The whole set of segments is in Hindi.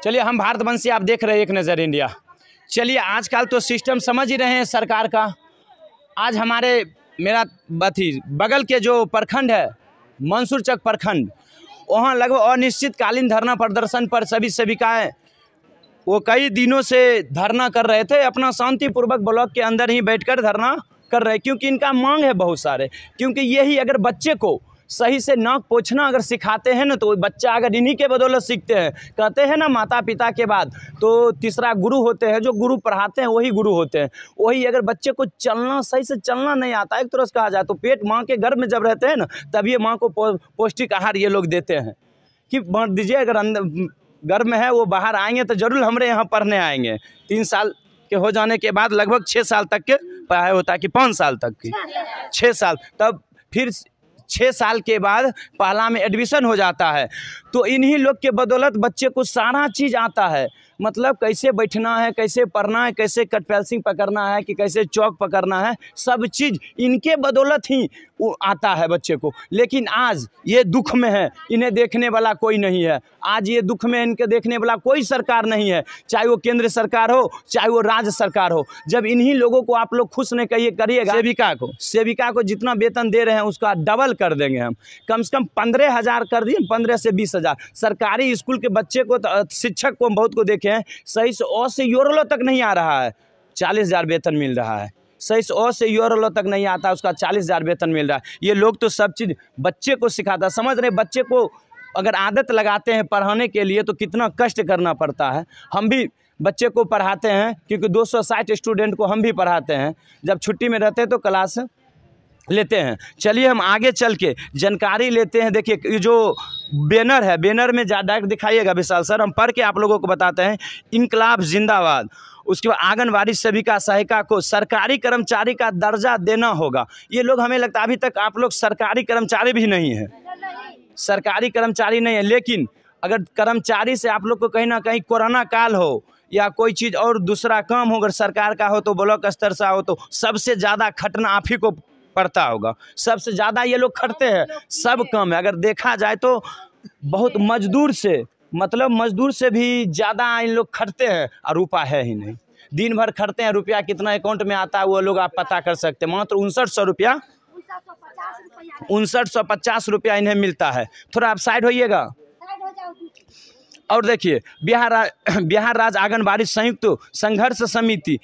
चलिए, हम भारतवंशी, आप देख रहे हैं एक नज़र इंडिया। चलिए, आजकल तो सिस्टम समझ ही रहे हैं सरकार का। आज हमारे मेरा बगल के जो प्रखंड है मंसूरचक प्रखंड, वहाँ लगभग अनिश्चितकालीन धरना प्रदर्शन पर सभी सेविकाएँ वो कई दिनों से धरना कर रहे थे। अपना शांतिपूर्वक ब्लॉक के अंदर ही बैठकर धरना कर रहे हैं, क्योंकि इनका मांग है बहुत सारे। क्योंकि यही अगर बच्चे को सही से नाक पोंछना अगर सिखाते हैं ना, तो बच्चा अगर इन्हीं के बदौलत सीखते हैं। कहते हैं ना, माता पिता के बाद तो तीसरा गुरु होते हैं, जो गुरु पढ़ाते हैं वही गुरु होते हैं। वही अगर बच्चे को चलना सही से चलना नहीं आता, एक तरह से कहा जाए तो पेट माँ के गर्भ में जब रहते हैं ना, तब ये माँ को पौष्टिक आहार ये लोग देते हैं कि बांट दीजिए। अगर अंदर गर्भ में है, वो बाहर आएंगे तो जरूर हमारे यहाँ पढ़ने आएंगे। 3 साल के हो जाने के बाद लगभग 6 साल तक के पढ़ाई होता है कि 5 साल तक की 6 साल, तब फिर 6 साल के बाद पहला में एडमिशन हो जाता है। तो इन्हीं लोग के बदौलत बच्चे को सारा चीज़ आता है। मतलब कैसे बैठना है, कैसे पढ़ना है, कैसे कट पेंसिल पकड़ना है, कि कैसे चौक पकड़ना है, सब चीज़ इनके बदौलत ही वो आता है बच्चे को। लेकिन आज ये दुख में है, इन्हें देखने वाला कोई नहीं है। आज ये दुख में इनके देखने वाला कोई सरकार नहीं है, चाहे वो केंद्र सरकार हो, चाहे वो राज्य सरकार हो। जब इन्हीं लोगों को आप लोग खुश नहीं करिएगा, सेविका को जितना वेतन दे रहे हैं उसका डबल कर देंगे हम। कम से कम 15,000 कर दिए, 15 से 20,000। सरकारी स्कूल के बच्चे को, शिक्षक को, हम बहुत को देखे हैं, सही से ओ से यूरो तक नहीं आ रहा है, 40,000 वेतन मिल रहा है। सही से ओ से यूरो तक नहीं आता, उसका 40,000 वेतन मिल रहा है। ये लोग तो सब चीज़ बच्चे को सिखाता, समझ रहे। बच्चे को अगर आदत लगाते हैं पढ़ाने के लिए तो कितना कष्ट करना पड़ता है। हम भी बच्चे को पढ़ाते हैं, क्योंकि 260 स्टूडेंट को हम भी पढ़ाते हैं। जब छुट्टी में रहते हैं तो क्लास लेते हैं। चलिए, हम आगे चल के जानकारी लेते हैं। देखिए, ये जो बैनर है, बैनर में डायरेक्ट दिखाइएगा विशाल सर, हम पढ़ के आप लोगों को बताते हैं। इनकलाब जिंदाबाद। उसके बाद आंगनबाड़ी सेविका सहायिका को सरकारी कर्मचारी का दर्जा देना होगा। ये लोग, हमें लगता है अभी तक आप लोग सरकारी कर्मचारी भी नहीं है, सरकारी कर्मचारी नहीं है। लेकिन अगर कर्मचारी से आप लोग को कहीं ना कहीं कोरोना काल हो या कोई चीज़ और दूसरा काम हो, अगर सरकार का हो तो ब्लॉक स्तर से हो, तो सबसे ज़्यादा खटना आप ही को पड़ता होगा। सबसे ज़्यादा ये लोग खटते हैं, सब कम है। अगर देखा जाए तो बहुत मजदूर से, मतलब मजदूर से भी ज़्यादा इन लोग खटते हैं, और रुपया है ही नहीं। दिन भर खटते हैं, रुपया कितना अकाउंट में आता है वो लोग आप पता कर सकते हैं। मात्र 5900 रुपया, 5950 रुपया इन्हें मिलता है। थोड़ा आप साइड होइएगा। और देखिए, बिहार राज्य आंगनबाड़ी संयुक्त संघर्ष समिति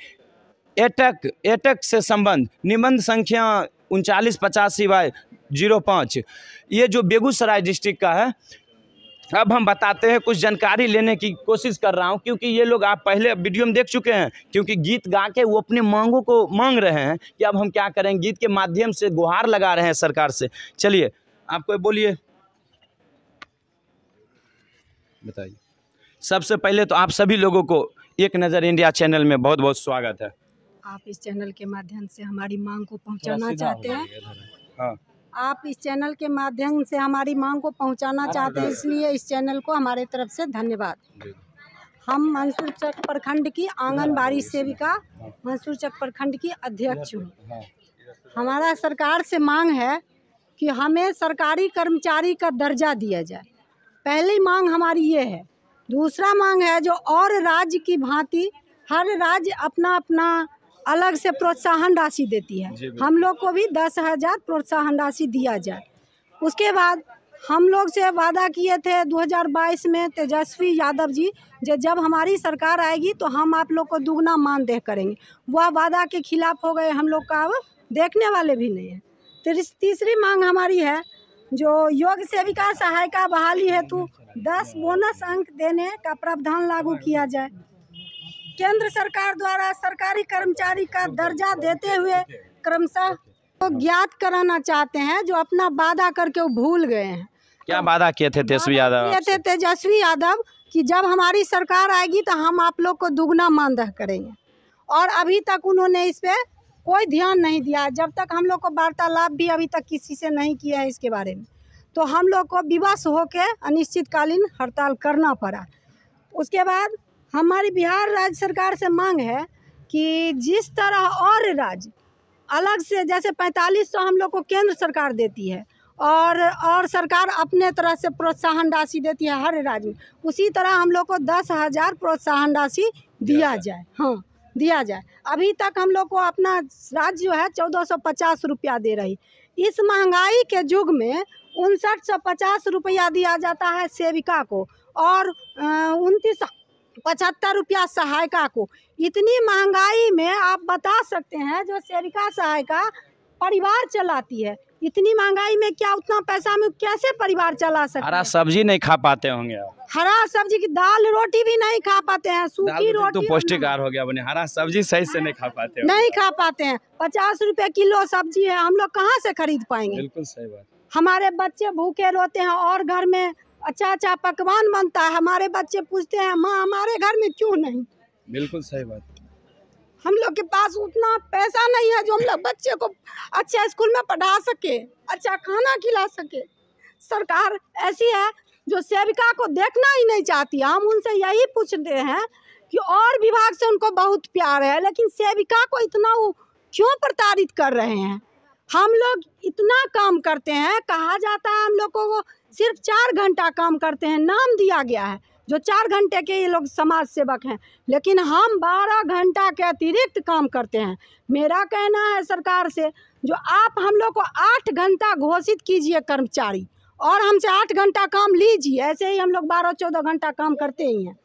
एटक से संबंध निबंध संख्या 3985/05, ये जो बेगूसराय डिस्ट्रिक्ट का है। अब हम बताते हैं, कुछ जानकारी लेने की कोशिश कर रहा हूं, क्योंकि ये लोग आप पहले वीडियो में देख चुके हैं। क्योंकि गीत गा के वो अपने मांगों को मांग रहे हैं कि अब हम क्या करें, गीत के माध्यम से गुहार लगा रहे हैं सरकार से। चलिए, आपको बोलिए, बताइए। सबसे पहले तो आप सभी लोगों को एक नज़र इंडिया चैनल में बहुत बहुत स्वागत है। आप इस चैनल के माध्यम से हमारी मांग को पहुंचाना चाहते हैं। हाँ, आप इस चैनल के माध्यम से हमारी मांग को पहुंचाना चाहते हैं, इसलिए इस चैनल को हमारे तरफ से धन्यवाद। हम मंसूरचक प्रखंड की आंगनबाड़ी सेविका, मंसूरचक प्रखंड की अध्यक्ष हूँ। हमारा सरकार से मांग है कि हमें सरकारी कर्मचारी का दर्जा दिया जाए। पहली मांग हमारी ये है। दूसरा मांग है, जो और राज्य की भांति हर राज्य अपना अपना अलग से प्रोत्साहन राशि देती है, हम लोग को भी 10,000 प्रोत्साहन राशि दिया जाए। उसके बाद हम लोग से वादा किए थे 2022 में तेजस्वी यादव जी, जब हमारी सरकार आएगी तो हम आप लोग को दुगना मानदेय करेंगे। वह वादा के खिलाफ हो गए, हम लोग का अब देखने वाले भी नहीं है। तीसरी मांग हमारी है, जो योग सेविका सहायिका बहाली हेतु 10 बोनस अंक देने का प्रावधान लागू किया जाए। केंद्र सरकार द्वारा सरकारी कर्मचारी का दर्जा देते हुए क्रमशः को ज्ञात कराना चाहते हैं, जो अपना वादा करके वो भूल गए हैं। क्या वादा किए थे तेजस्वी यादव? किए थे तेजस्वी यादव कि जब हमारी सरकार आएगी तो हम आप लोग को दुगना मानदेय करेंगे, और अभी तक उन्होंने इस पे कोई ध्यान नहीं दिया। जब तक हम लोग को वार्तालाप भी अभी तक किसी से नहीं किया है इसके बारे में, तो हम लोग को विवश होकर अनिश्चितकालीन हड़ताल करना पड़ा। उसके बाद हमारी बिहार राज्य सरकार से मांग है कि जिस तरह और राज्य अलग से, जैसे 4500 हम लोग को केंद्र सरकार देती है और सरकार अपने तरह से प्रोत्साहन राशि देती है हर राज्य में। उसी तरह हम लोग को 10,000 प्रोत्साहन राशि दिया जाए। हाँ, दिया जाए। अभी तक हम लोग को अपना राज्य जो है 1450 रुपया दे रही। इस महंगाई के युग में 5950 रुपया दिया जाता है सेविका को और 2975 रुपया सहायिका को। इतनी महंगाई में आप बता सकते हैं जो सेविका सहायिका परिवार चलाती है, इतनी महंगाई में क्या उतना पैसा में कैसे परिवार चला सकते हैं? हरा सब्जी नहीं खा पाते होंगे आप? हरा सब्जी की दाल रोटी भी नहीं खा पाते हैं, सूखी रोटी तो पौष्टिक आहार हो गया बने, हरा सब्जी सही से नहीं खा पाते हो। नहीं खा पाते हैं। 50 रुपए किलो सब्जी है, हम लोग कहाँ से खरीद पाएंगे? बिल्कुल सही बात। हमारे बच्चे भूखे रोते हैं और घर में अच्छा पकवान बनता है, हमारे बच्चे पूछते हैं माँ हमारे घर में क्यों नहीं? बिल्कुल सही बात। हम लोग के पास उतना पैसा नहीं है जो हम लोग बच्चे को अच्छा स्कूल में पढ़ा सके, अच्छा खाना खिला सके। सरकार ऐसी है जो सेविका को देखना ही नहीं चाहती। हम उनसे यही पूछते हैं कि और विभाग से उनको बहुत प्यार है, लेकिन सेविका को इतना वो क्यों प्रताड़ित कर रहे हैं? हम लोग इतना काम करते हैं, कहा जाता है हम लोगों को सिर्फ 4 घंटा काम करते हैं, नाम दिया गया है जो 4 घंटे के ये लोग समाज सेवक हैं, लेकिन हम 12 घंटा के अतिरिक्त काम करते हैं। मेरा कहना है सरकार से जो आप हम लोग को 8 घंटा घोषित कीजिए कर्मचारी और हमसे 8 घंटा काम लीजिए। ऐसे ही हम लोग 12-14 घंटा काम करते ही हैं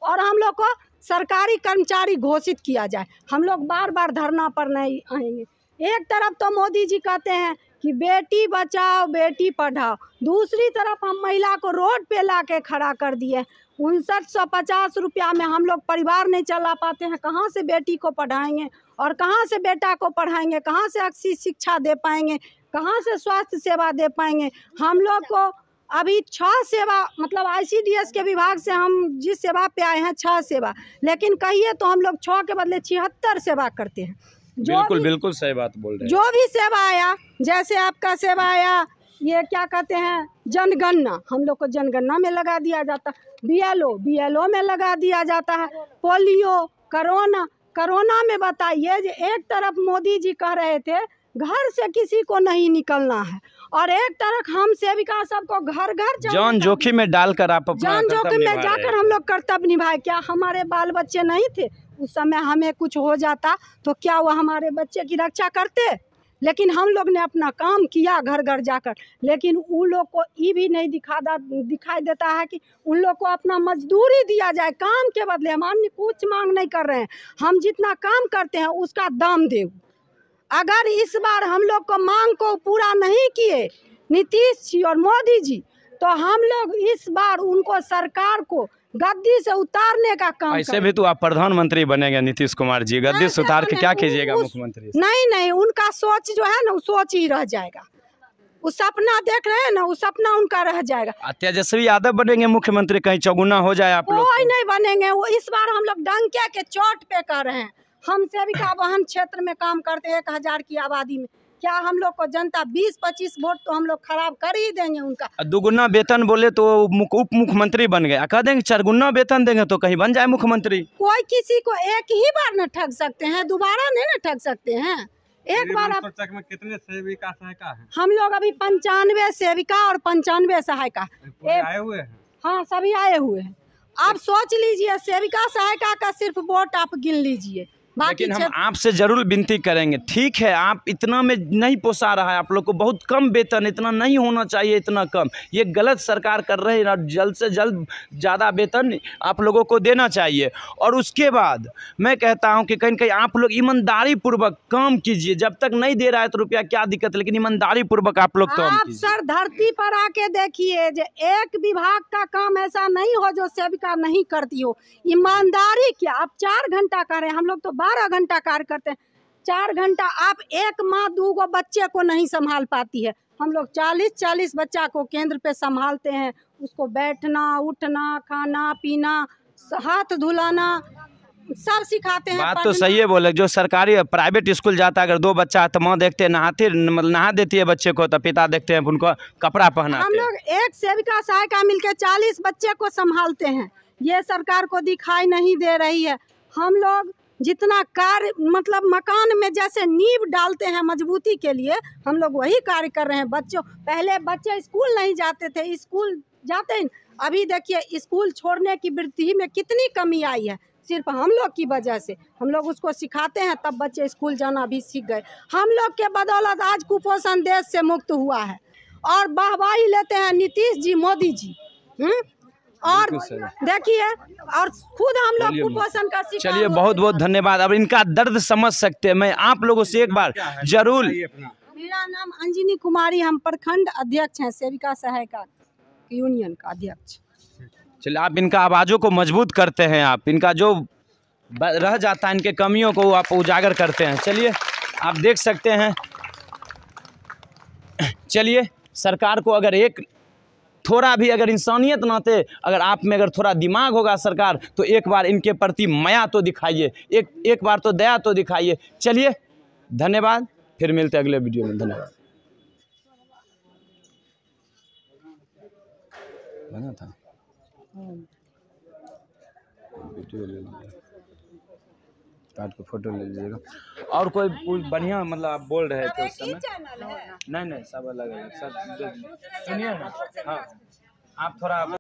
और हम लोग को सरकारी कर्मचारी घोषित किया जाए। हम लोग बार बार धरना पर नहीं आएंगे। एक तरफ तो मोदी जी कहते हैं कि बेटी बचाओ बेटी पढ़ाओ, दूसरी तरफ हम महिला को रोड पे ला के खड़ा कर दिए। 5950 रुपया में हम लोग परिवार नहीं चला पाते हैं, कहाँ से बेटी को पढ़ाएंगे और कहाँ से बेटा को पढ़ाएंगे, कहाँ से अच्छी शिक्षा दे पाएंगे, कहाँ से स्वास्थ्य सेवा दे पाएंगे? हम लोग को अभी 6 सेवा मतलब ICDS के विभाग से हम जिस सेवा पे आए हैं 6 सेवा, लेकिन कहिए तो हम लोग 6 के बदले 76 सेवा करते हैं। बिल्कुल सही बात बोल रहे हैं। जो भी सेवा आया, जैसे आपका सेवा आया ये क्या कहते हैं जनगणना, हम लोग को जनगणना में लगा दिया जाता, BLO में लगा दिया जाता है, पोलियो, कोरोना में बताइए जो एक तरफ मोदी जी कह रहे थे घर से किसी को नहीं निकलना है और एक तरफ हम सेविका सबको घर जान जोखिम में डालकर आप जान जोखिम में जाकर हम लोग कर्तव्य निभाए। क्या हमारे बाल बच्चे नहीं थे उस समय, हमें कुछ हो जाता तो क्या वो हमारे बच्चे की रक्षा करते? लेकिन हम लोग ने अपना काम किया घर घर जाकर, लेकिन उन लोग को ये भी नहीं दिखाई देता है कि उन लोग को अपना मजदूरी दिया जाए काम के बदले। हम कुछ मांग नहीं कर रहे हैं, हम जितना काम करते हैं उसका दाम दे। अगर इस बार हम लोग को मांग को पूरा नहीं किए नीतीश जी और मोदी जी, तो हम लोग इस बार उनको सरकार को गद्दी से उतारने का काम। ऐसे भी तो आप प्रधानमंत्री बनेंगे नीतीश कुमार जी, गद्दी से उतार के क्या कीजिएगा मुख्यमंत्री? नहीं, उनका सोच जो है ना वो सोच ही रह जाएगा। वो सपना देख रहे हैं ना, वो सपना उनका रह जाएगा। तेजस्वी यादव बनेंगे मुख्यमंत्री, कहीं चौगुना हो जाए आप लोग? कोई नहीं बनेंगे। वो इस बार हम लोग डंके के चोट पे कर रहे हैं। हम सेविका बहन क्षेत्र में काम करते हैं 1000 की आबादी में, क्या हम लोग को जनता 20-25 वोट तो हम लोग खराब कर ही देंगे उनका। 2 गुना वेतन बोले तो उप मुख्यमंत्री बन गए, कह देंगे 4 गुना वेतन देंगे तो कहीं बन जाए मुख्यमंत्री। कोई किसी को एक ही बार न ठग सकते हैं, दोबारा नहीं न ठग सकते हैं। एक बार आप में कितने सेविका सहायिका हैं? हम लोग अभी 95 सेविका और 95 सहायिका आए हुए हैं। हाँ, सभी आए हुए हैं। आप सोच लीजिए सेविका सहायिका का सिर्फ वोट आप गिन लीजिए। लेकिन हम आपसे जरूर विनती करेंगे, ठीक है आप इतना में नहीं पोसा रहा है, आप लोग को बहुत कम वेतन, इतना नहीं होना चाहिए, इतना कम, ये गलत सरकार कर रही है। जल्द से जल्द ज़्यादा वेतन आप लोगों को देना चाहिए। और उसके बाद मैं कहता हूं कि कहीं कहीं आप लोग ईमानदारी पूर्वक काम कीजिए। जब तक नहीं दे रहा है तो रुपया क्या दिक्कत, लेकिन ईमानदारी पूर्वक आप लोग काम कीजिए। सर धरती पर आके देखिए जो एक विभाग का काम ऐसा नहीं हो जो सेविका नहीं करती हो। ईमानदारी क्या, आप 4 घंटा करें, हम लोग तो 12 घंटा कार्य करते हैं। 4 घंटा आप एक माँ 2 बच्चे को नहीं संभाल पाती है, हम लोग 40-40 बच्चा को केंद्र पे संभालते हैं। उसको बैठना उठना खाना पीना हाथ धुलाना सब सिखाते हैं। बात तो सही है बोले, जो सरकारी प्राइवेट स्कूल जाता है अगर 2 बच्चा है तो माँ देखते हैं नहा देती है बच्चे को, तो पिता देखते हैं उनको कपड़ा पहनाते हैं। हम लोग एक सेविका सहायिका मिलकर 40 बच्चे को संभालते हैं, ये सरकार को दिखाई नहीं दे रही है। हम लोग जितना कार्य मतलब मकान में जैसे नींव डालते हैं मजबूती के लिए, हम लोग वही कार्य कर रहे हैं। बच्चों, पहले बच्चे स्कूल नहीं जाते थे, स्कूल जाते हैं, अभी देखिए स्कूल छोड़ने की वृद्धि में कितनी कमी आई है, सिर्फ हम लोग की वजह से। हम लोग उसको सिखाते हैं तब बच्चे स्कूल जाना भी सीख गए। हम लोग के बदौलत आज कुपोषण देश से मुक्त हुआ है और वाहवाही लेते हैं नीतीश जी, मोदी जी। और देखिए, और खुद हम लोग कुपोषण का शिकार। चलिए, बहुत बहुत धन्यवाद। अब इनका दर्द समझ सकते हैं। मैं आप लोगों से एक बार जरूर। मेरा नाम अंजनी कुमारी, हम प्रखंड अध्यक्ष हैं, सेविका सहायिका यूनियन का अध्यक्ष। चलिए, आप इनका आवाज़ों को मजबूत करते हैं, आप इनका जो रह जाता है इनके कमियों को आप उजागर करते हैं। चलिए, आप देख सकते हैं। चलिए, सरकार को अगर एक थोड़ा भी अगर इंसानियत नाते अगर आप में अगर थोड़ा दिमाग होगा सरकार, तो एक बार इनके प्रति माया तो दिखाइए, एक बार तो दया तो दिखाइए। चलिए, धन्यवाद। फिर मिलते हैं अगले वीडियो में। धन्यवाद। बना था वीडियो ले लीजिए, कार्ड को फोटो ले लीजिएगा। और कोई बढ़िया मतलब आप बोल रहे थे उस समय। नहीं सब अलग अलग सब सुनिए ना। हाँ, आप थोड़ा